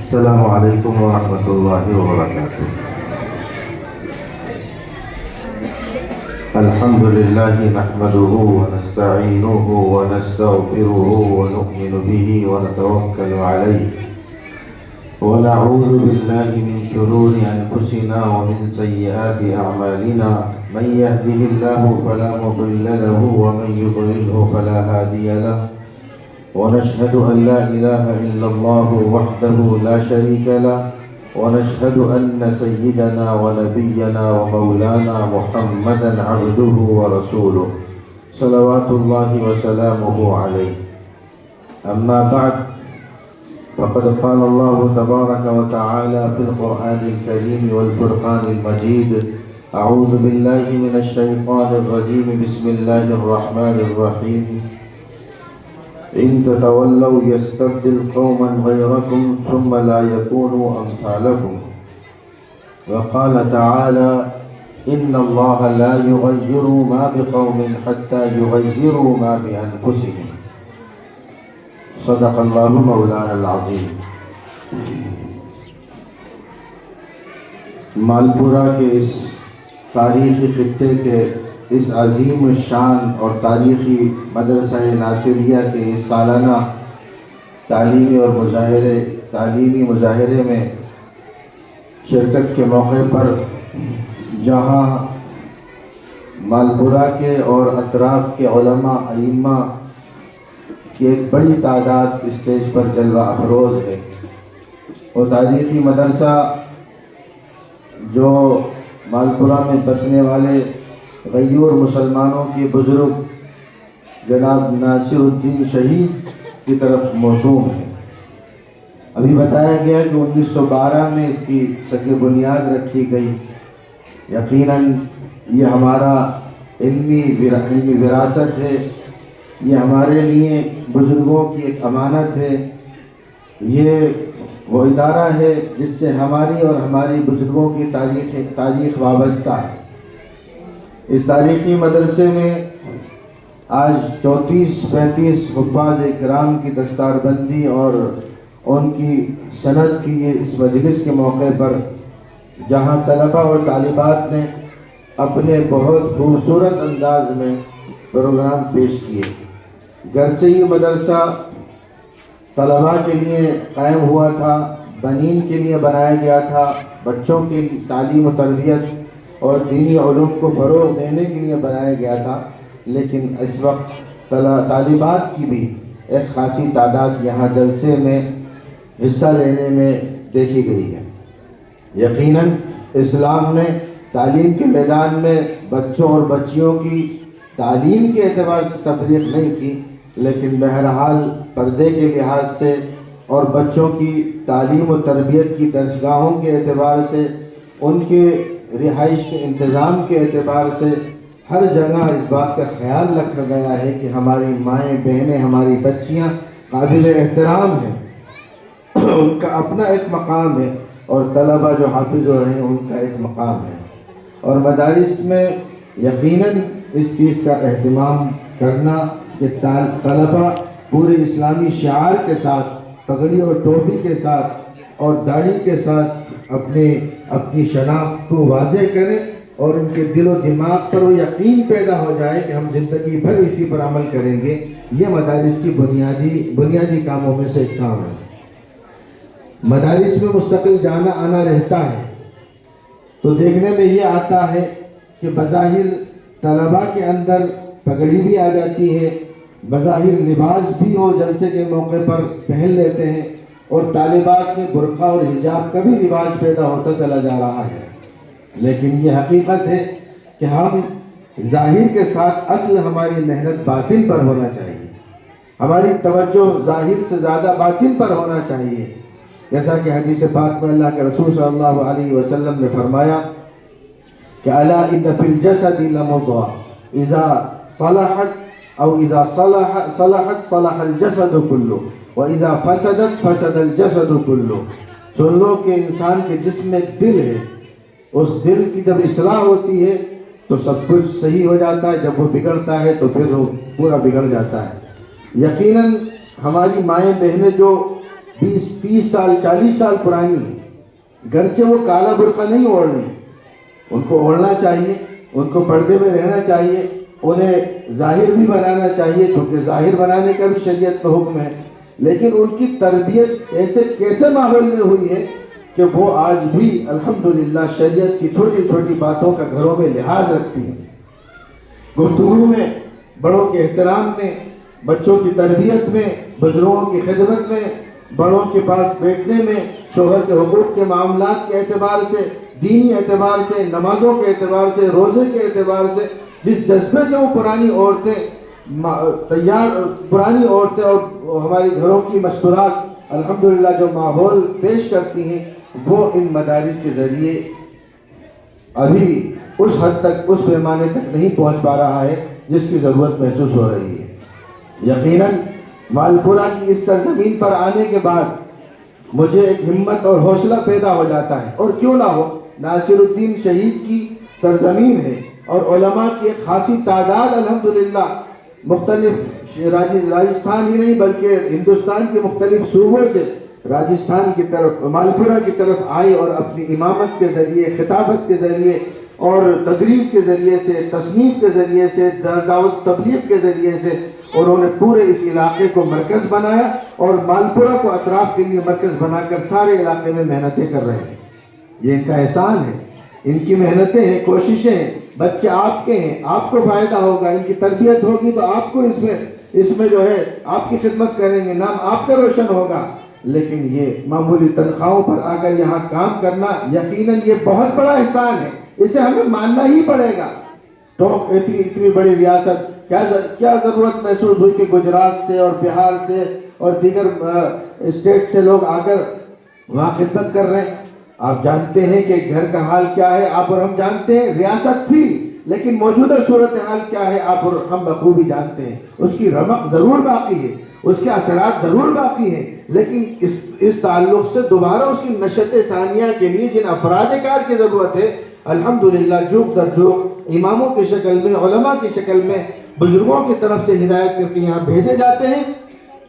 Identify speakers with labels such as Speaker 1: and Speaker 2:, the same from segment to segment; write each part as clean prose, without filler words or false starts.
Speaker 1: السلام علیکم ورحمۃ اللہ وبرکاتہ۔ الحمد للہ نحمده ونستعینه ونستغفره ونؤمن به ونتوکل علیہ ونعوذ باللہ من شرور انفسنا ومن سیئات اعمالنا من يهده الله فلا مضل له ومن يضلله فلا هادي له ونشهد أن لا إله إلا الله وحده لا شريك له ونشهد أن سيدنا ونبينا ومولانا محمدا عبده ورسوله صلوات الله وسلامه عليه. أما بعد، فقد قال الله تبارك وتعالى في القرآن الكريم والفرقان المجيد: أعوذ بالله من الشيطان الرجيم، بسم الله الرحمن الرحيم. إن تتولوا يستبدل قوما غيركم ثم لا يكونوا أمثالكم. وقال تعالى: إن الله لا يغير ما بقوم حتى يغيروا ما بأنفسهم. صدق الله مولانا العظيم. مالپورہ کے اس تاریخی خطے کے اس عظیم الشان اور تاریخی مدرسہ ناصریہ کے اس سالانہ تعلیمی مظاہرے میں شرکت کے موقع پر، جہاں مالپورہ کے اور اطراف کے علماء ائمہ کی ایک بڑی تعداد اسٹیج پر جلوہ افروز ہے، وہ تاریخی مدرسہ جو مالپورہ میں بسنے والے غیور مسلمانوں کے بزرگ جناب ناصر الدین شہید کی طرف موسوم ہے۔ ابھی بتایا گیا کہ 1912 میں اس کی سگ بنیاد رکھی گئی۔ یقیناً یہ ہمارا علمی وراثت ہے، یہ ہمارے لیے بزرگوں کی ایک امانت ہے، یہ وہ ادارہ ہے جس سے ہماری اور ہماری بزرگوں کی تاریخ وابستہ ہے۔ اس تاریخی مدرسے میں آج 34-35 حفاظ اکرام کی دستار بندی اور ان کی سند کی اس مجلس کے موقع پر، جہاں طلبہ اور طالبات نے اپنے بہت خوبصورت انداز میں پروگرام پیش کیے۔ گرچہ یہ مدرسہ طلباء کے لیے قائم ہوا تھا، بنین کے لیے بنایا گیا تھا، بچوں کی تعلیم و تربیت اور دینی علوم کو فروغ دینے کے لیے بنایا گیا تھا، لیکن اس وقت طالبات کی بھی ایک خاصی تعداد یہاں جلسے میں حصہ لینے میں دیکھی گئی ہے۔ یقیناً اسلام نے تعلیم کے میدان میں بچوں اور بچیوں کی تعلیم کے اعتبار سے تفریق نہیں کی، لیکن بہرحال پردے کے لحاظ سے اور بچوں کی تعلیم و تربیت کی درسگاہوں کے اعتبار سے، ان کے رہائش کے انتظام کے اعتبار سے ہر جگہ اس بات کا خیال رکھا گیا ہے کہ ہماری مائیں بہنیں، ہماری بچیاں قابل احترام ہیں، ان کا اپنا ایک مقام ہے، اور طلبہ جو حافظ ہو رہے ہیں ان کا ایک مقام ہے۔ اور مدارس میں یقیناً اس چیز کا اہتمام کرنا کہ طلبہ پورے اسلامی شعار کے ساتھ، پگڑی اور ٹوپی کے ساتھ اور داڑھی کے ساتھ اپنی شناخت کو واضح کریں، اور ان کے دل و دماغ پر وہ یقین پیدا ہو جائے کہ ہم زندگی بھر اسی پر عمل کریں گے۔ یہ مدارس کی بنیادی کاموں میں سے ایک کام ہے۔ مدارس میں مستقل جانا آنا رہتا ہے تو دیکھنے میں یہ آتا ہے کہ بظاہر طلباء کے اندر پگڑی بھی آ جاتی ہے، بظاہر لباس بھی وہ جلسے کے موقع پر پہن لیتے ہیں، اور طالبات میں برقع اور حجاب کا بھی لباس پیدا ہوتا چلا جا رہا ہے، لیکن یہ حقیقت ہے کہ ہم ظاہر کے ساتھ اصل ہماری محنت باطن پر ہونا چاہیے، ہماری توجہ ظاہر سے زیادہ باطن پر ہونا چاہیے۔ جیسا کہ حدیث پاک میں اللہ کے رسول صلی اللہ علیہ وسلم نے فرمایا کہ الا ان فی الجسد لمضغۃ اذا صلحت او اذا صلحت صلح الجسد كله واذا فسدت فسد الجسد كله۔ سن لو کہ انسان کے جسم میں دل ہے، اس دل کی جب اصلاح ہوتی ہے تو سب کچھ صحیح ہو جاتا ہے، جب وہ بگڑتا ہے تو پھر وہ پورا بگڑ جاتا ہے۔ یقیناً ہماری مائیں بہنیں جو 20-30 سال 40 سال پرانی ہے، گرچہ وہ کالا برقع نہیں اوڑھ رہی، ان کو اوڑھنا چاہیے، ان کو پردے میں رہنا چاہیے، انہیں ظاہر بھی بنانا چاہیے، چونکہ ظاہر بنانے کا بھی شریعت میں حکم ہے، لیکن ان کی تربیت کیسے ماحول میں ہوئی ہے کہ وہ آج بھی الحمدللہ شریعت کی چھوٹی چھوٹی باتوں کا گھروں میں لحاظ رکھتی ہیں، گفتگو میں، بڑوں کے احترام میں، بچوں کی تربیت میں، بزرگوں کی خدمت میں، بڑوں کے پاس بیٹھنے میں، شوہر کے حقوق کے معاملات کے اعتبار سے، دینی اعتبار سے، نمازوں کے اعتبار سے، روزے کے اعتبار سے، جس جذبے سے وہ پرانی عورتیں اور ہماری گھروں کی مشورات الحمدللہ جو ماحول پیش کرتی ہیں، وہ ان مدارس کے ذریعے ابھی اس حد تک، اس پیمانے تک نہیں پہنچ پا رہا ہے جس کی ضرورت محسوس ہو رہی ہے۔ یقیناً مالپورہ کی اس سرزمین پر آنے کے بعد مجھے ایک ہمت اور حوصلہ پیدا ہو جاتا ہے، اور کیوں نہ ہو، ناصر الدین شہید کی سرزمین ہے اور علماء کی ایک خاصی تعداد الحمدللہ مختلف راجستھان ہی نہیں بلکہ ہندوستان کے مختلف صوبوں سے راجستھان کی طرف، مالپورہ کی طرف آئی اور اپنی امامت کے ذریعے، خطابت کے ذریعے اور تدریس کے ذریعے سے، تصنیف کے ذریعے سے، دعوت تبلیغ کے ذریعے سے انہوں نے پورے اس علاقے کو مرکز بنایا اور مالپورہ کو اطراف کے لیے مرکز بنا کر سارے علاقے میں محنتیں کر رہے ہیں۔ یہ ان کا احسان ہے، ان کی محنتیں ہیں، کوششیں ہیں، بچے آپ کے ہیں، آپ کو فائدہ ہوگا، ان کی تربیت ہوگی تو آپ کو اس میں جو ہے آپ کی خدمت کریں گے، نام آپ کا روشن ہوگا۔ لیکن یہ معمولی تنخواہوں پر آ کر یہاں کام کرنا یقیناً یہ بہت بڑا احسان ہے، اسے ہمیں ماننا ہی پڑے گا۔ تو اتنی بڑی ریاست، کیا ضرورت محسوس ہوئی کہ گجرات سے اور بہار سے اور دیگر اسٹیٹ سے لوگ آ کر وہاں خدمت کر رہے ہیں؟ آپ جانتے ہیں کہ گھر کا حال کیا ہے، آپ اور ہم جانتے ہیں، ریاست تھی لیکن موجودہ صورتحال کیا ہے آپ اور ہم بخوبی جانتے ہیں۔ اس کی رمق ضرور باقی ہے، اس کے اثرات ضرور باقی ہیں، لیکن اس تعلق سے دوبارہ اس کی نشت ثانیہ کے لیے جن افراد کار کی ضرورت ہے، الحمدللہ جوک در جوک اماموں کی شکل میں، علماء کی شکل میں، بزرگوں کی طرف سے ہدایت کر کے یہاں بھیجے جاتے ہیں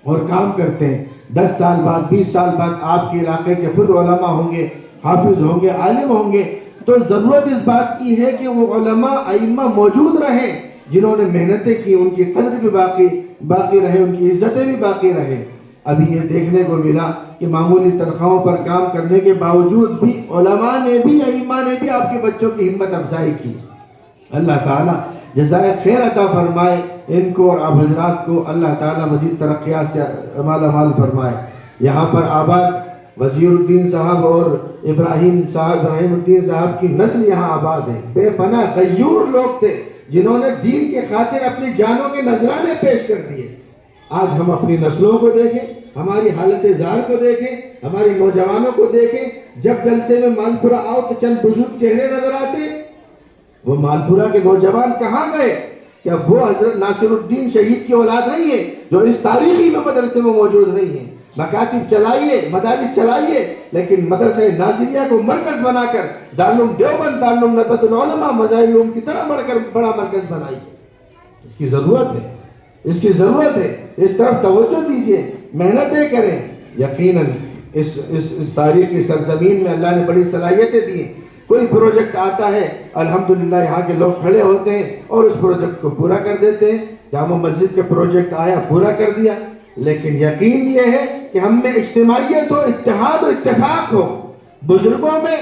Speaker 1: اور کام کرتے ہیں۔ 10 سال بعد، 20 سال بعد آپ کے علاقے کے خود علماء ہوں گے، حافظ ہوں گے، عالم ہوں گے، تو ضرورت اس بات کی ہے کہ وہ علماء ائمہ موجود رہیں جنہوں نے محنتیں کی، ان کی قدر بھی باقی رہے، ان کی عزتیں بھی باقی رہے۔ ابھی یہ دیکھنے کو ملا کہ معمولی تنخواہوں پر کام کرنے کے باوجود بھی علماء نے بھی، ائمہ نے بھی آپ کے بچوں کی ہمت افزائی کی۔ اللہ تعالیٰ جزائے خیر عطا فرمائے ان کو اور آپ حضرات کو، اللہ تعالیٰ مزید ترقیات سے مالا مال فرمائے۔ یہاں پر آباد وزیر الدین صاحب اور ابراہیم الدین صاحب کی نسل یہاں آباد ہے، بے پناہ غیور لوگ تھے جنہوں نے دین کے خاطر اپنی جانوں کے نذرانے پیش کر دیے۔ آج ہم اپنی نسلوں کو دیکھیں، ہماری حالت زار کو دیکھیں، ہماری نوجوانوں کو دیکھیں، جب جلسے میں مالپورہ آؤ تو چند بزرگ چہرے نظر آتے، وہ مالپورہ کے نوجوان کہاں گئے؟ کیا وہ حضرت ناصر الدین شہید کی اولاد نہیں ہے جو اس تاریخی مدرسے میں موجود نہیں ہے؟ مکاتب چلائیے، مدارس چلائیے، لیکن مدرسہ ناصریہ کو مرکز بنا کر دارالعلوم دیوبند، دارالعلوم ندوۃ العلماء، مظاہر العلوم کی طرح بڑا مرکز بنائیے۔ اس کی ضرورت ہے، اس کی ضرورت ہے، اس طرف توجہ دیجئے، محنتیں کریں۔ یقیناً اس تاریخی سرزمین میں اللہ نے بڑی صلاحیتیں دی ہیں۔ کوئی پروجیکٹ آتا ہے، الحمدللہ یہاں کے لوگ کھڑے ہوتے ہیں اور اس پروجیکٹ کو پورا کر دیتے ہیں۔ جامع مسجد کا پروجیکٹ آیا، پورا کر دیا، لیکن یقین یہ ہے کہ ہم میں اجتماعیت ہو، اتحاد و اتفاق ہو، بزرگوں میں،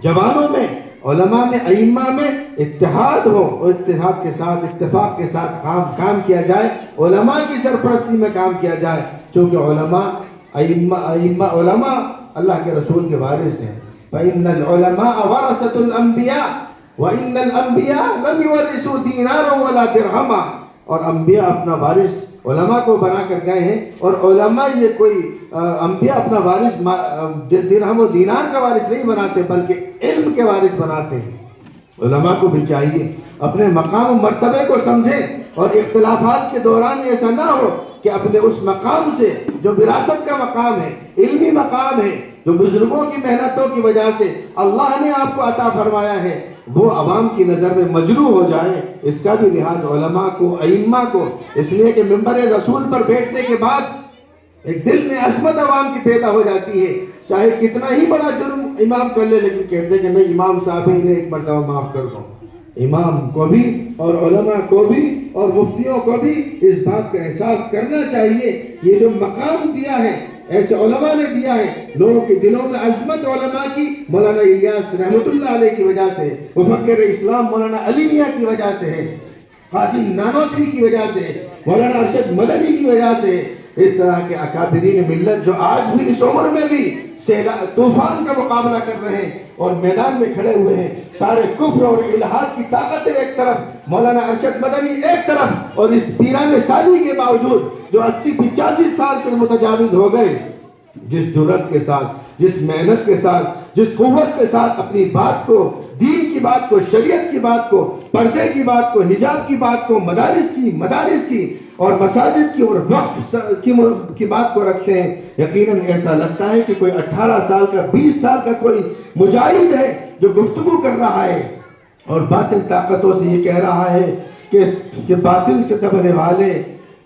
Speaker 1: جوانوں میں، علماء میں، ائمہ میں اتحاد ہو اور اتحاد کے ساتھ، اتفاق کے ساتھ کام کیا جائے، علماء کی سرپرستی میں کام کیا جائے، چونکہ علماء اللہ کے رسول کے وارث ہیں۔ فَإِنَّ الْعُلَمَاءَ وَرَثَةُ الْأَنْبِيَاءِ وَإِنَّ الْأَنْبِيَاءَ لَمْ يُوَرِّثُوا دِينَارًا وَلَا دِرْهَمًا، اور انبیاء اپنا وارث علماء کو بنا کر گئے ہیں، اور علماء یہ کوئی انبیاء اپنا وارث درہم و دینار کا وارث نہیں بناتے بلکہ علم کے وارث بناتے ہیں۔ علماء کو بھی چاہیے اپنے مقام و مرتبے کو سمجھیں، اور اختلافات کے دوران ایسا نہ ہو کہ اپنے اس مقام سے جو وراثت کا مقام ہے، علمی مقام ہے، جو بزرگوں کی محنتوں کی وجہ سے اللہ نے آپ کو عطا فرمایا ہے، وہ عوام کی نظر میں مجروح ہو جائے۔ اس کا بھی لحاظ علماء کو، ائمہ کو، اس لیے کہ منبر رسول پر بیٹھنے کے بعد ایک دل میں عظمت عوام کی پیدا ہو جاتی ہے، چاہے کتنا ہی بڑا جرم امام کر لے، لیکن کہتے ہیں کہ نہیں، امام صاحب ہی نے ایک مرتبہ معاف کر دو۔ امام کو بھی اور علماء کو بھی اور مفتیوں کو بھی اس بات کا احساس کرنا چاہیے، یہ جو مقام دیا ہے ایسے علماء نے دیا ہے، لوگوں کے دلوں میں عظمت علماء کی مولانا الیاس رحمت اللہ علیہ کی وجہ سے، مفکر اسلام مولانا علی میاں کی وجہ سے ہے، قاسم نانوتوی کی وجہ سے، مولانا ارشد مدنی کی وجہ سے، اس طرح کے اکابرین ملت جو آج بھی اس عمر میں بھی طوفان کا مقابلہ کر رہے ہیں اور میدان میں کھڑے ہوئے ہیں، سارے کفر اور الہاد کی طاقتیں ایک طرف، مولانا ارشد مدنی ایک طرف، اور اس پیران سالی کے باوجود جو 80-85 سال سے متجاوز ہو گئے، جس جرأت کے ساتھ، جس محنت کے ساتھ، جس قوت کے ساتھ اپنی بات کو، دین کی بات کو، شریعت کی بات کو، پردے کی بات کو، حجاب کی بات کو، مدارس کی اور مساجد کی اور وقف کی بات کو رکھتے ہیں، یقیناً ایسا لگتا ہے کہ کوئی 18 سال کا، 20 سال کا کوئی مجاہد ہے جو گفتگو کر رہا ہے اور باطل طاقتوں سے یہ کہہ رہا ہے کہ باطل سے دبنے والے،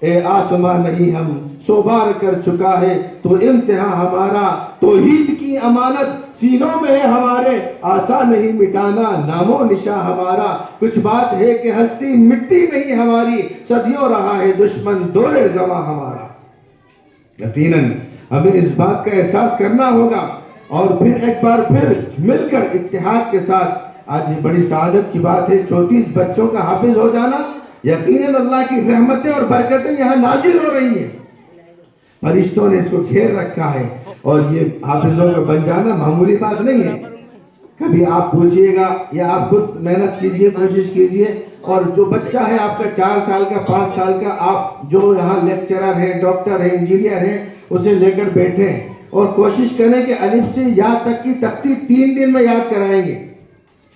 Speaker 1: اے آسمان نہیں ہم سو بار کر چکا ہے تو امتحان ہمارا، توحید کی امانت سینوں میں ہے ہمارے، آسان نہیں مٹانا نام و نشاں ہمارا، کچھ بات ہے کہ ہستی مٹی نہیں ہماری، صدیوں رہا ہے دشمن دور زماں ہمارا۔ یقیناً ہمیں اس بات کا احساس کرنا ہوگا اور پھر ایک بار پھر مل کر اتحاد کے ساتھ، آج یہ بڑی سعادت کی بات ہے 34 بچوں کا حافظ ہو جانا، یقیناً اللہ کی رحمتیں اور برکتیں یہاں نازل ہو رہی ہیں، فرشتوں نے اس کو گھیر رکھا ہے، اور یہ حافظوں کا بن جانا معمولی بات نہیں ہے۔ کبھی آپ پوچھئے گا یا آپ خود محنت کیجئے، کوشش کیجئے، اور جو بچہ ہے آپ کا 4 سال کا، 5 سال کا، آپ جو یہاں لیکچرر ہیں، ڈاکٹر ہیں، انجینئر ہیں، اسے لے کر بیٹھیں اور کوشش کریں کہ الف سے یا تک کی تختی 3 دن میں یاد کرائیں گے۔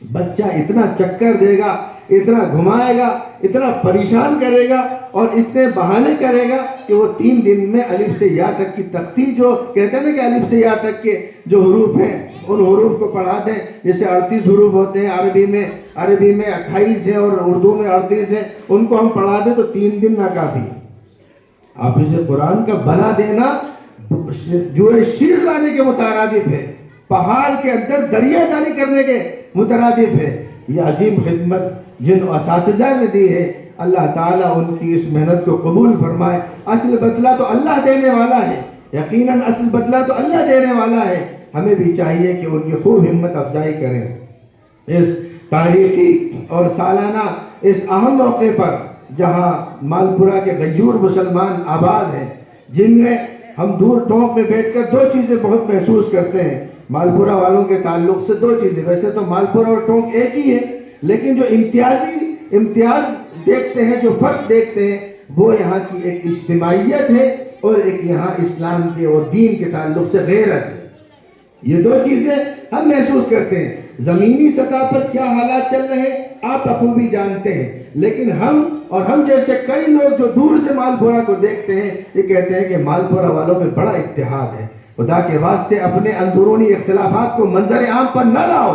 Speaker 1: بچہ اتنا چکر دے گا، اتنا گھمائے گا، اتنا پریشان کرے گا اور اتنے بہانے کرے گا کہ وہ 3 دن میں الف سے یا تک کی تختی، جو کہتے ہیں نا کہ الف سے یا تک کے جو حروف ہیں ان حروف کو پڑھا دیں، جیسے 38 حروف ہوتے ہیں عربی میں 28 ہیں اور اردو میں 38 ہیں، ان کو ہم پڑھا دیں تو 3 دن ناکافی۔ حافظ قرآن کا بنا دینا جو شیر لانے کے مترادف ہے، پہاڑ کے اندر دریا جاری کرنے کے مترادف ہے۔ یہ عظیم خدمت جن اساتذہ نے دی ہے، اللہ تعالیٰ ان کی اس محنت کو قبول فرمائے۔ اصل بدلہ تو اللہ دینے والا ہے، یقیناً اصل بدلہ تو اللہ دینے والا ہے، ہمیں بھی چاہیے کہ ان کی خوب ہمت افزائی کریں۔ اس تاریخی اور سالانہ اس اہم موقع پر جہاں مالپورہ کے غیور مسلمان آباد ہیں، جن میں ہم دور ٹونک میں بیٹھ کر 2 چیزیں بہت محسوس کرتے ہیں مالپورہ والوں کے تعلق سے۔ 2 چیزیں، ویسے تو مالپورہ اور ٹونک ایک ہی ہے، لیکن جو امتیاز دیکھتے ہیں، جو فرق دیکھتے ہیں، وہ یہاں کی ایک اجتماعیت ہے اور ایک یہاں اسلام کے اور دین کے تعلق سے غیرت ہے۔ یہ 2 چیزیں ہم محسوس کرتے ہیں۔ زمینی سطح پر کیا حالات چل رہے ہیں آپ بخوبی جانتے ہیں، لیکن ہم جیسے کئی لوگ جو دور سے مالپورہ کو دیکھتے ہیں، یہ کہتے ہیں کہ مالپورہ والوں میں بڑا اتحاد ہے۔ خدا کے واسطے اپنے اندرونی اختلافات کو منظر عام پر نہ لاؤ،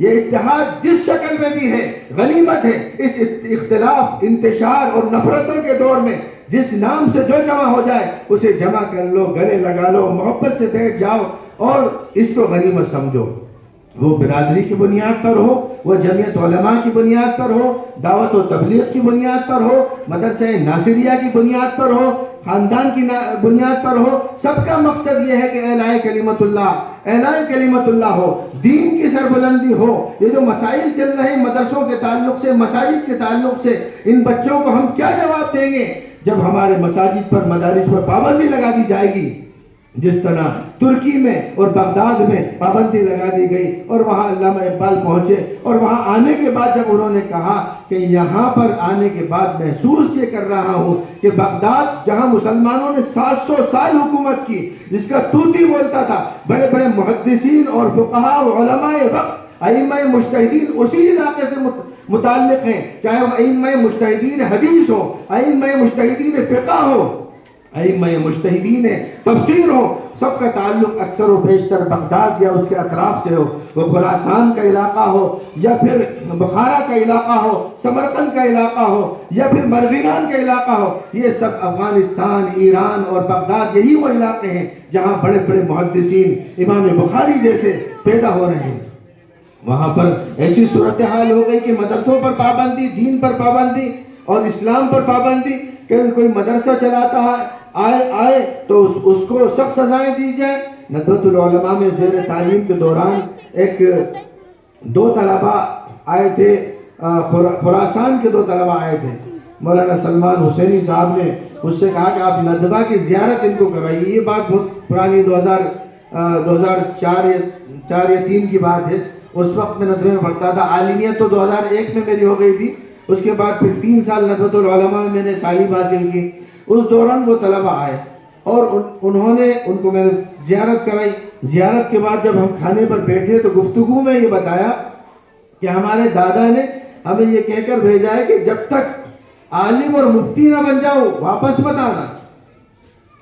Speaker 1: یہ اتحاد جس شکل میں بھی ہے غنیمت ہے۔ اس اختلاف، انتشار اور نفرتوں کے دور میں جس نام سے جو جمع ہو جائے اسے جمع کر لو، گلے لگا لو، محبت سے بیٹھ جاؤ اور اس کو غنیمت سمجھو۔ وہ برادری کی بنیاد پر ہو، وہ جمعیت علماء کی بنیاد پر ہو، دعوت و تبلیغ کی بنیاد پر ہو، مدرسہ ناصریہ کی بنیاد پر ہو، خاندان کی بنیاد پر ہو، سب کا مقصد یہ ہے کہ اعلان کلمت اللہ ہو، دین کی سربلندی ہو۔ یہ جو مسائل چل رہے ہیں مدرسوں کے تعلق سے، مساجد کے تعلق سے، ان بچوں کو ہم کیا جواب دیں گے جب ہمارے مساجد پر، مدارس پر پابندی لگا دی جائے گی؟ جس طرح ترکی میں اور بغداد میں پابندی لگا دی گئی اور وہاں علامہ اقبال پہنچے، اور وہاں آنے کے بعد جب انہوں نے کہا کہ یہاں پر آنے کے بعد محسوس یہ کر رہا ہوں کہ بغداد جہاں مسلمانوں نے 700 سال حکومت کی، جس کا طوطی بولتا تھا، بڑے بڑے محدثین اور فقہاء اور علماء وقت، ائمہ مجتہدین اسی علاقے سے متعلق ہیں، چاہے وہ ائمہ مجتہدین حدیث ہو، ائمہ مجتہدین فقہ ہو،
Speaker 2: ائمہ مجتہدین تفسیر ہو، سب کا تعلق اکثر و بیشتر بغداد یا اس کے اطراف سے ہو، وہ خراسان کا علاقہ ہو یا پھر بخارا کا علاقہ ہو، سمرقند کا علاقہ ہو یا پھر مرغینان کا علاقہ ہو، یہ سب افغانستان، ایران اور بغداد یہی وہ علاقے ہیں جہاں بڑے بڑے محدثین امام بخاری جیسے پیدا ہو رہے ہیں۔ وہاں پر ایسی صورتحال ہو گئی کہ مدرسوں پر پابندی، دین پر پابندی اور اسلام پر پابندی، کہ کوئی مدرسہ چلاتا ہے آئے تو اس کو سخت سزائیں دی جائے۔ ندوۃ العلماء میں زیر تعلیم کے دوران دو طلبہ آئے تھے، خراسان کے 2 طلبہ آئے تھے۔ مولانا سلمان حسینی صاحب نے اس سے کہا کہ آپ ندوہ کی زیارت ان کو کرائیے۔ یہ بات بہت پرانی 2004 یا 3 کی بات ہے۔ اس وقت میں ندوے میں پڑھتا تھا، عالمیت تو 2001 میں میری ہو گئی تھی، اس کے بعد پھر 3 سال ندوۃ العلماء میں میں نے تعلیم حاصل کی۔ اس دوران وہ طلبہ آئے اور انہوں نے ان کو میں نے زیارت کرائی۔ زیارت کے بعد جب ہم کھانے پر بیٹھے تو گفتگو میں یہ بتایا کہ ہمارے دادا نے ہمیں یہ کہہ کر بھیجا ہے کہ جب تک عالم اور مفتی نہ بن جاؤ واپس مت آنا۔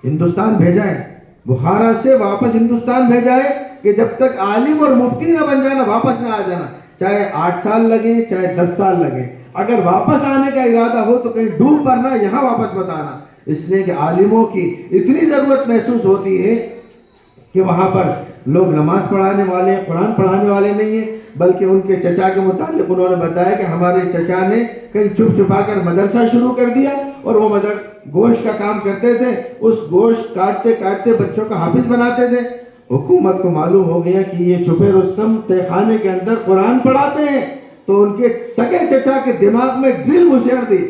Speaker 2: ہندوستان بھیجا ہے، بخارا سے واپس ہندوستان بھیجا ہے کہ جب تک عالم اور مفتی نہ بن جانا واپس نہ آ جانا، چاہے 8 سال لگے چاہے 10 سال لگے۔ اگر واپس آنے کا ارادہ ہو تو کہیں ڈوب مرنا، یہاں واپس مت آنا، اس لیے کہ عالموں کی اتنی ضرورت محسوس ہوتی ہے کہ وہاں پر لوگ نماز پڑھانے والے، قرآن پڑھانے والے نہیں ہیں، بلکہ ان کے چچا کے متعلق انہوں نے بتایا کہ ہمارے چچا نے کہیں چھپ چھپا کر مدرسہ شروع کر دیا اور وہ گوشت کا کام کرتے تھے، اس گوشت کاٹتے کاٹتے بچوں کا حافظ بناتے تھے۔ حکومت کو معلوم ہو گیا کہ یہ چھپے رستم تہ خانے کے اندر قرآن پڑھاتے ہیں، تو ان کے سگے چچا کے دماغ میں ڈرل گھسیڑ دی،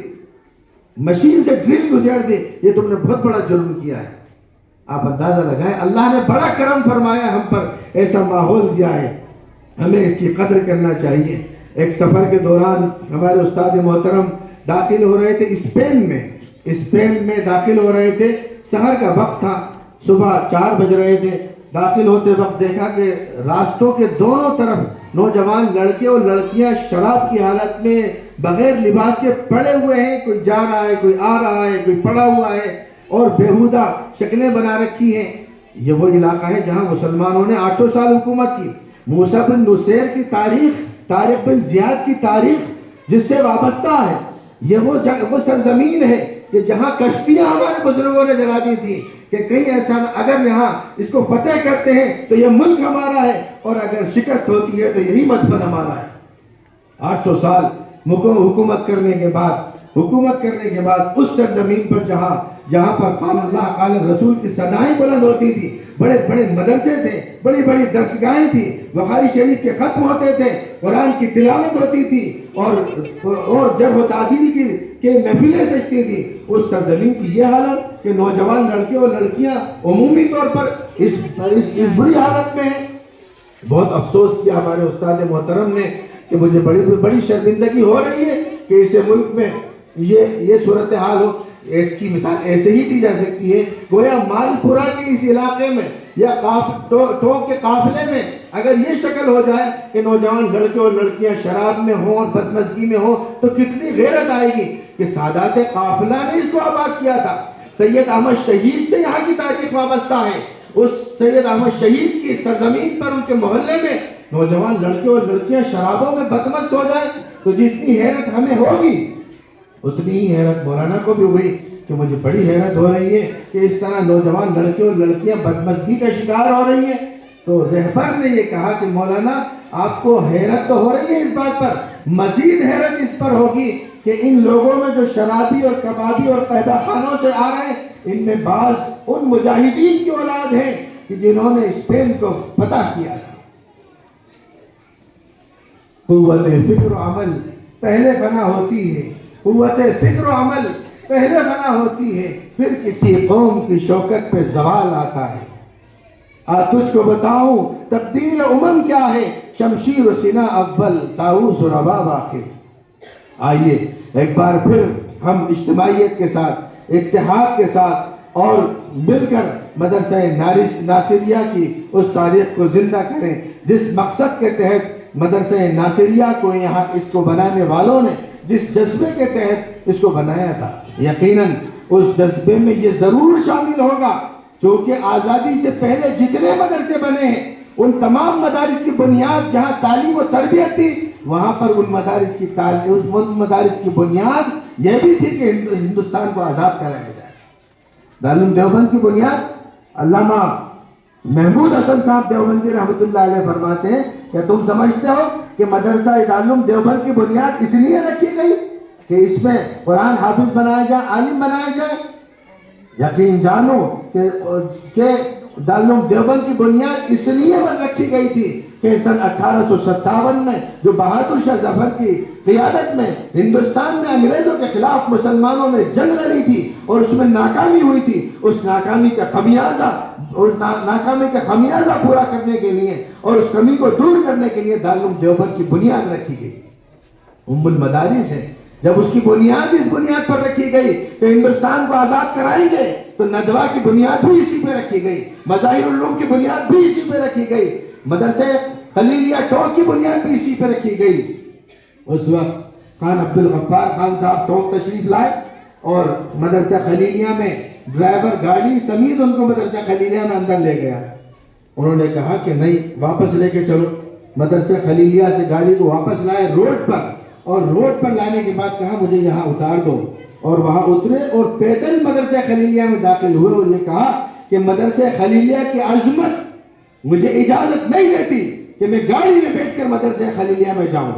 Speaker 2: مشین سے ڈرل گھسیڑ دی، یہ تم نے بہت بڑا جرم کیا ہے۔ آپ اندازہ لگائیں، اللہ نے بڑا کرم فرمایا ہم پر، ایسا ماحول دیا ہے، ہمیں اس کی قدر کرنا چاہیے۔ ایک سفر کے دوران ہمارے استاد محترم داخل ہو رہے تھے اسپین میں داخل ہو رہے تھے، سحر کا وقت تھا، صبح 4 بج رہے تھے۔ داخل ہوتے وقت دیکھا کہ راستوں کے دونوں طرف نوجوان لڑکے اور لڑکیاں شراب کی حالت میں بغیر لباس کے پڑے ہوئے ہیں، کوئی جا رہا ہے، کوئی آ رہا ہے، کوئی پڑا ہوا ہے اور بیہودہ شکلیں بنا رکھی ہیں۔ یہ وہ علاقہ ہے جہاں مسلمانوں نے 800 سال حکومت کی۔ موسیٰ بن نصیر کی تاریخ، طارق بن زیاد کی تاریخ جس سے وابستہ ہے، یہ وہ سرزمین ہے کہ جہاں کشتیاں ہمارے بزرگوں نے جلا دی تھی کہ کہیں ایسا اگر یہاں اس کو فتح کرتے ہیں تو یہ ملک ہمارا ہے، اور اگر شکست ہوتی ہے تو یہی مدفن ہمارا ہے۔ 800 سال حکومت کرنے کے بعد اس سرزمین پر جہاں پر قال اللہ قال رسول کی صدائیں بلند ہوتی تھی، بڑے بڑے مدرسے تھے، بڑی بڑی درسگاہیں تھی، بخاری شریف کے ختم ہوتے تھے، قرآن کی تلاوت ہوتی تھی اور جرح و تعدیل کے محفلیں سجتی تھی، اس سرزمین کی یہ حالت کہ نوجوان لڑکے اور لڑکیاں عمومی طور پر اس بری حالت میں ہیں۔ بہت افسوس کیا ہمارے استاد محترم نے کہ مجھے بڑی شرمندگی ہو رہی ہے کہ اس ملک میں یہ صورتحال ہو۔ اس کی مثال ایسے ہی دی جا سکتی ہے، گویا مال پورا کے اس علاقے میں یا ٹوک کے قافلے میں اگر یہ شکل ہو جائے کہ نوجوان لڑکے اور لڑکیاں شراب میں ہوں اور بدمزگی میں ہوں تو کتنی غیرت آئے گی کہ سادات قافلہ نے اس کو آباد کیا تھا۔ سید احمد شہید سے یہاں کی تاریخ وابستہ ہے، اس سید احمد شہید کی سرزمین پر ان کے محلے میں نوجوان لڑکے اور لڑکیاں شرابوں میں بدمست ہو جائیں تو جتنی حیرت ہمیں ہوگی اتنی ہی حیرت مولانا کو بھی ہوئی کہ مجھے بڑی حیرت ہو رہی ہے کہ اس طرح نوجوان لڑکے اور لڑکیاں بدمزگی کا شکار ہو رہی ہیں۔ تو رہبر نے یہ کہا کہ مولانا آپ کو حیرت تو ہو رہی ہے اس بات پر، مزید حیرت اس پر ہوگی کہ ان لوگوں میں جو شرابی اور کبابی اور قیدہ خانوں سے آ رہے ہیں ان میں بعض ان مجاہدین کی اولاد ہیں کہ جنہوں نے اسپین کو فتح کیا تھا۔ قوت فکر و عمل پہلے فنا ہوتی ہے، قوت فکر و عمل پہلے فنا ہوتی ہے، پھر کسی قوم کی شوکت پہ زوال آتا ہے۔ تجھ کو بتاؤں تقدیر امم کیا ہے، شمشیر و سنا اول طاؤس و رباب آخر۔ آئیے ایک بار پھر ہم اجتماعیت کے ساتھ، اتحاد کے ساتھ اور مل کر مدرسہ ناصریہ کی اس تاریخ کو زندہ کریں جس مقصد کے تحت مدرسہ ناصریہ کو یہاں اس کو بنانے والوں نے جس جذبے کے تحت اس کو بنایا تھا۔ یقیناً اس جذبے میں یہ ضرور شامل ہوگا، چونکہ آزادی سے پہلے جتنے مدرسے بنے ہیں ان تمام مدارس کی بنیاد جہاں تعلیم و تربیت تھی، وہاں پر ان مدارس کی بنیاد یہ بھی تھی کہ ہندوستان کو آزاد کرایا جائے۔ دارالعلوم دیوبند کی بنیاد علامہ محمود حسن صاحب دیوبندی رحمۃ اللہ علیہ فرماتے ہیں کہ تم سمجھتے ہو کہ مدرسہ دارالعلوم دیوبند کی بنیاد اس لیے رکھی گئی کہ اس میں قرآن حافظ بنایا جائے، عالم بنایا جائے؟ یقین جانو کہ دارالعلوم دیوبند کی بنیاد اس لیے رکھی گئی تھی کہ سن 1857 میں جو بہادر شاہ ظفر کی قیادت میں ہندوستان میں انگریزوں کے خلاف مسلمانوں نے جنگ لڑی تھی اور اس میں ناکامی ہوئی تھی، اس ناکامی کا خمیازہ پورا کرنے کے لیے اور اس کمی کو دور کرنے کے لیے دارالعلوم دیوبند کی بنیاد رکھی گئی۔ ام المدارس ہے، جب اس کی بنیاد اس بنیاد پر رکھی گئی کہ ہندوستان کو آزاد کرائیں گے، تو ندوہ کی بنیاد بھی اسی پہ رکھی گئی، مظاہر العلوم کی بنیاد بھی اسی پہ رکھی گئی، مدرسے خلیلیہ ٹوک کی بنیاد بھی اسی پہ رکھی گئی۔ اس وقت خان عبدالغفار خان صاحب ٹوک تشریف لائے اور مدرسہ خلیلیہ میں ڈرائیور گاڑی سمیت ان کو مدرسہ خلیلیہ میں اندر لے گیا۔ انہوں نے کہا کہ نہیں، واپس لے کے چلو۔ مدرسہ خلیلیہ سے گاڑی کو واپس لائے روڈ پر، اور روڈ پر لانے کے بعد کہا مجھے یہاں اتار دو، اور وہاں اترے اور پیدل مدرسہ خلیلیہ میں داخل ہوئے اور یہ کہا کہ مدرسہ خلیلیہ کی عظمت مجھے اجازت نہیں دیتی کہ میں گاڑی میں بیٹھ کر مدرسہ خلیلیہ میں جاؤں۔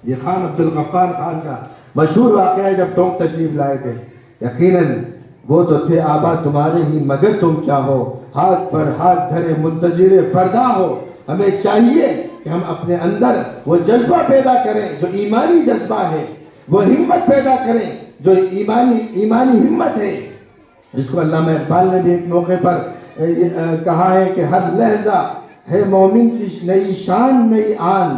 Speaker 2: یہ خان عبدالغفار خان کا مشہور واقعہ ہے جب ٹونک تشریف لائے تھے۔ یقیناً وہ تو تھے آباد تمہارے ہی مگر تم کیا ہو، ہاتھ پر ہاتھ دھرے منتظر فردا ہو۔ ہمیں چاہیے کہ ہم اپنے اندر وہ جذبہ پیدا کریں جو ایمانی جذبہ ہے، وہ ہمت پیدا کریں جو ایمانی ہمت ہے۔ اس کو علامہ اقبال نے بھی ایک موقع پر کہا ہے کہ ہر لحظہ ہے مومن کی نئی شان نئی آن،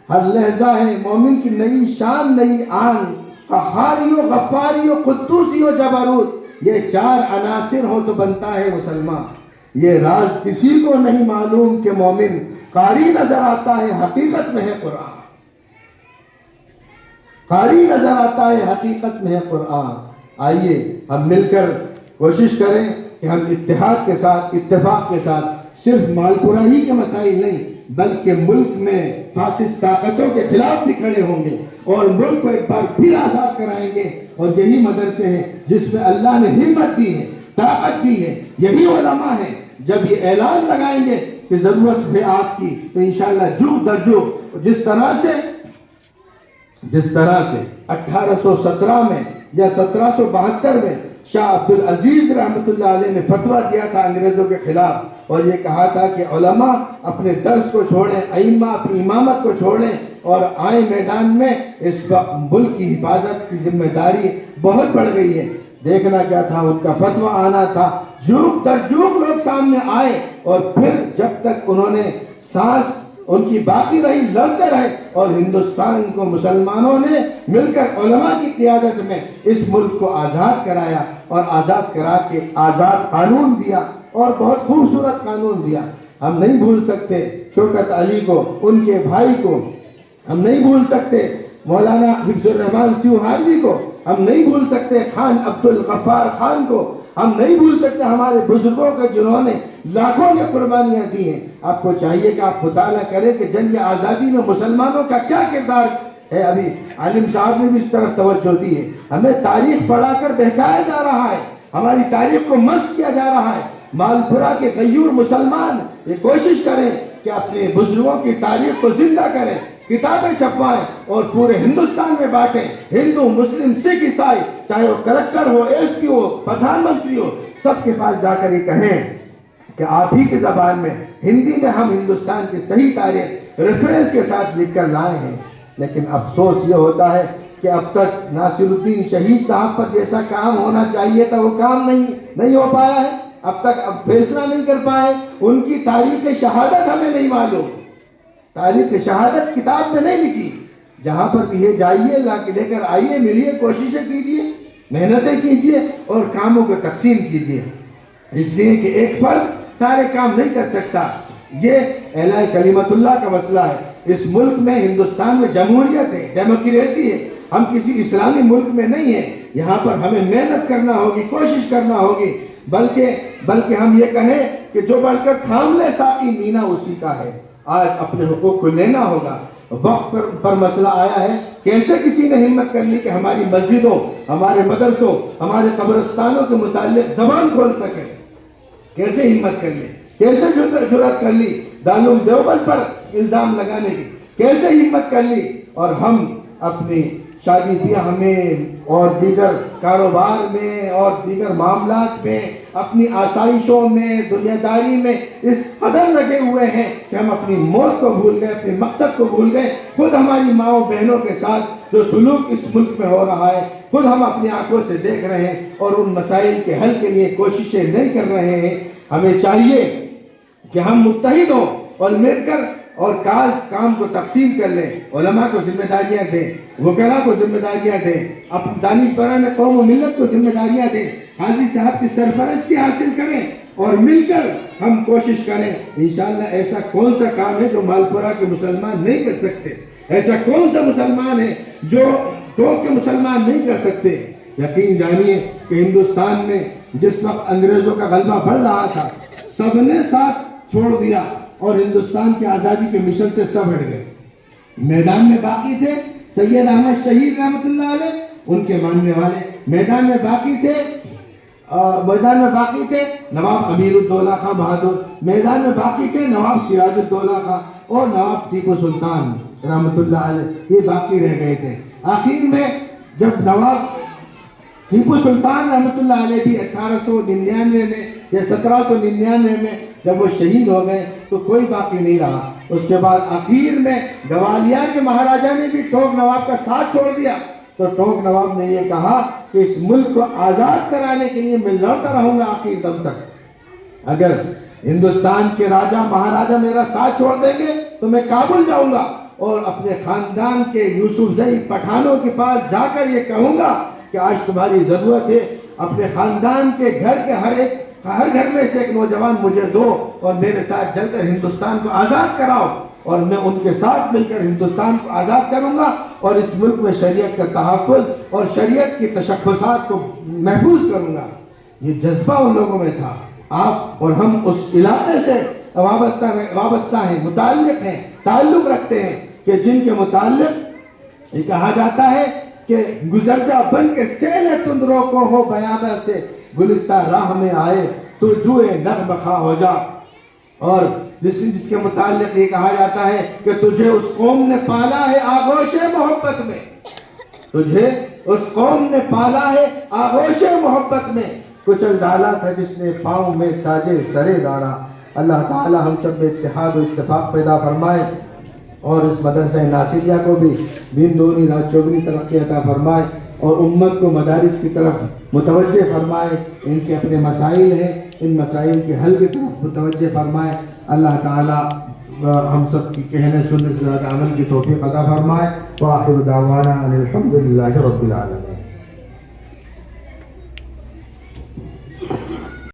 Speaker 2: ہر لحظہ ہے مومن کی نئی شان نئی آن، قہاری و غفاری و قدوسی و جبروت، یہ چار عناصر ہو تو بنتا ہے مسلمان۔ یہ راز کسی کو نہیں معلوم کہ مومن قاری نظر آتا ہے حقیقت میں ہے قرآن، قاری نظر آتا ہے حقیقت میں ہے قرآن۔ آئیے ہم مل کر کوشش کریں کہ ہم اتحاد کے ساتھ، اتفاق کے ساتھ صرف مالپورہ ہی کے مسائل نہیں بلکہ ملک میں فاسد طاقتوں کے خلاف بھی کھڑے ہوں گے اور ملک کو ایک بار پھر آزاد کرائیں گے۔ اور یہی مدرسے ہیں جس میں اللہ نے ہمت دی ہے، طاقت دی ہے، یہی علماء ہیں۔ جب یہ اعلان لگائیں گے کہ ضرورت ہے آپ کی تو انشاءاللہ جھوک در جھوک جس طرح سے 1817 میں یا 1772 میں شاہ عبدالعزیز رحمۃ اللہ علیہ نے فتویٰ دیا تھا انگریزوں کے خلاف اور یہ کہا تھا کہ علماء اپنے درس کو چھوڑیں، ائمہ اپنی امامت کو چھوڑیں اور آئیں میدان میں۔ اس وقت ملک کی حفاظت کی ذمہ داری بہت بڑھ گئی ہے۔ دیکھنا کیا تھا، ان کا فتویٰ آنا تھا، جھوک در جھوک لوگ سامنے آئے اور پھر جب تک انہوں نے سانس ان کی باقی رہی لڑتے رہے اور ہندوستان کو مسلمانوں نے مل کر علماء کی قیادت میں اس ملک کو آزاد کرایا اور آزاد کرا کے آزاد قانون دیا اور بہت خوبصورت قانون دیا۔ ہم نہیں بھول سکتے شوکت علی کو، ان کے بھائی کو، ہم نہیں بھول سکتے مولانا حفظ الرحمان سیوہاروی کو، ہم نہیں بھول سکتے خان عبدالغفار خان کو، ہم نہیں بھول سکتے ہمارے بزرگوں کو جنہوں نے لاکھوں کی قربانیاں دی ہیں۔ آپ کو چاہیے کہ آپ مطالعہ کریں کہ جنگ آزادی میں مسلمانوں کا کیا کردار ہے۔ ابھی عالم صاحب نے بھی اس طرف توجہ دی ہے۔ ہمیں تاریخ پڑھا کر بہکایا جا رہا ہے، ہماری تاریخ کو مسخ کیا جا رہا ہے۔ مالپورہ کے غیور مسلمان یہ کوشش کریں کہ اپنے بزرگوں کی تاریخ کو زندہ کریں، کتابیں چھپوائیں اور پورے ہندوستان میں بانٹیں۔ ہندو، مسلم، سکھ، عیسائی، چاہے وہ کلکٹر ہو، ایس پی ہو، پردھان منتری ہو، سب کے پاس جا کر یہ کہیں کہ آپ ہی کی زبان میں ہندی میں ہم ہندوستان کی صحیح تاریخ ریفرنس کے ساتھ لکھ کر لائے ہیں۔ لیکن افسوس یہ ہوتا ہے کہ اب تک ناصر الدین شہید صاحب پر جیسا کام ہونا چاہیے تھا وہ کام نہیں ہو پایا ہے۔ اب تک فیصلہ نہیں کر پائے۔ ان کی تاریخ شہادت ہمیں نہیں معلوم، تاریخ شہادت کتاب میں نہیں لکھی۔ جہاں پر بھی ہے جائیے، لے کر آئیے، ملیے، کوششیں کیجیے، محنتیں کیجیے اور کاموں کو تقسیم کیجیے، اس لیے کہ ایک فرد سارے کام نہیں کر سکتا۔ یہ اعلاء کلمت اللہ کا مسئلہ ہے۔ اس ملک میں، ہندوستان میں جمہوریت ہے، ڈیموکریسی ہے ہم کسی اسلامی ملک میں نہیں ہیں. یہاں پر ہمیں محنت کرنا ہوگی, کوشش کرنا ہوگی, بلکہ ہم یہ کہیں کہ جو بڑھ کر تھام لے ساقی مینا اسی کا ہے. آج اپنے حقوق کو لینا ہوگا. وقت پر مسئلہ آیا ہے. کیسے کسی نے ہمت کر لی کہ ہماری مسجدوں, ہمارے مدرسوں, ہمارے قبرستانوں کے متعلق زبان کھول سکے؟ کیسے ہمت کر لی, کیسے جرأت کر لی دارالعلوم دیوبند پر الزام لگانے کی, کیسے ہمت کر لی؟ اور ہم اپنی شادی بیاہ میں اور دیگر کاروبار میں اور دیگر معاملات میں, اپنی آسائشوں میں, دنیا داری میں اس قدر لگے ہوئے ہیں کہ ہم اپنی موت کو بھول گئے, اپنے مقصد کو بھول گئے. خود ہماری ماؤں بہنوں کے ساتھ جو سلوک اس ملک میں ہو رہا ہے, خود ہم اپنی آنکھوں سے دیکھ رہے ہیں اور ان مسائل کے حل کے لیے کوششیں نہیں کر رہے ہیں. ہمیں چاہیے کہ ہم متحد ہوں اور مل کر اور کام کو تقسیم کر لیں. علماء کو ذمہ داریاں دیں, وکلاء کو ذمہ داریاں دیں, اپنے دانشوران قوم و ملت کو ذمہ داریاں دیں, حاجی صاحب کی سرپرستی حاصل کریں اور مل کر ہم کوشش کریں. انشاءاللہ ایسا کون سا کام ہے جو مالپورہ کے مسلمان نہیں کر سکتے؟ ایسا کون سا مسلمان ہے جو ٹوک کے مسلمان نہیں کر سکتے؟ یقین جانیے کہ ہندوستان میں جس وقت انگریزوں کا غلبہ بڑھ رہا تھا, سب نے ساتھ چھوڑ دیا اور ہندوستان کی آزادی کے مشن سے سب ہٹ گئے. میدان میں باقی تھے سید احمد شہید رحمۃ اللہ علیہ, ان کے ماننے والے. میدان میں باقی تھے نواب امیر الدولہ خان بہادر. میدان میں باقی تھے نواب سراج الدولہ خان اور نواب ٹیپو سلطان رحمۃ اللہ علیہ. یہ باقی رہ گئے تھے. آخر میں جب نواب ٹیپو سلطان رحمۃ اللہ علیہ بھی 1899 میں یا 1799 میں جب وہ شہید ہو گئے تو کوئی باقی نہیں رہا. اس کے بعد آخر میں گوالیار کے مہاراجا نے بھی ٹوک نواب کا ساتھ چھوڑ دیا. تو ٹوک نواب نے یہ کہا کہ اس ملک کو آزاد کرانے کے لیے میں لڑتا رہوں گا آخر دم تک. اگر ہندوستان کے راجا مہاراجا میرا ساتھ چھوڑ دیں گے تو میں کابل جاؤں گا اور اپنے خاندان کے یوسف زئی پٹھانوں کے پاس جا کر یہ کہوں گا کہ آج تمہاری ضرورت ہے, اپنے خاندان کے گھر کے ہر گھر میں سے ایک نوجوان مجھے دو اور میرے ساتھ چل کر ہندوستان کو آزاد کراؤ, اور میں ان کے ساتھ مل کر ہندوستان کو آزاد کروں گا اور اس ملک میں شریعت کا تحفظ اور شریعت کی تشخصات کو محفوظ کروں گا. یہ جذبہ ان لوگوں میں تھا. آپ اور ہم اس علاقے سے وابستہ ہیں, متعلق ہیں, تعلق رکھتے ہیں کہ جن کے متعلق یہ کہا جاتا ہے کہ گزر جا بن کے سیل تندروں کو ہو بیابہ سے, گلستہ راہ میں آئے تو جوئے نغمہ خواہ ہو جا. اور جس کے متعلق یہ کہا جاتا ہے کہ تجھے اس قوم نے پالا ہے آغوش محبت میں, تجھے اس قوم نے پالا ہے آغوش محبت میں, کچل ڈالا تھا جس نے پاؤں میں تاجے سرے دارا. اللہ تعالی ہم سب میں اتحاد و اتفاق پیدا فرمائے اور اس مدرسہ ناصریہ کو بھی دین دونی رات چوگنی ترقی عطا فرمائے اور امت کو مدارس کی طرف متوجہ فرمائے. ان کے اپنے مسائل ہیں, ان مسائل کے حل کی طرف متوجہ فرمائے. اللہ تعالی ہم سب کی کہنے سننے سے زیادہ عمل کی توفیق عطا فرمائے. وآخر دعوانا ان الحمد للہ رب العالمین.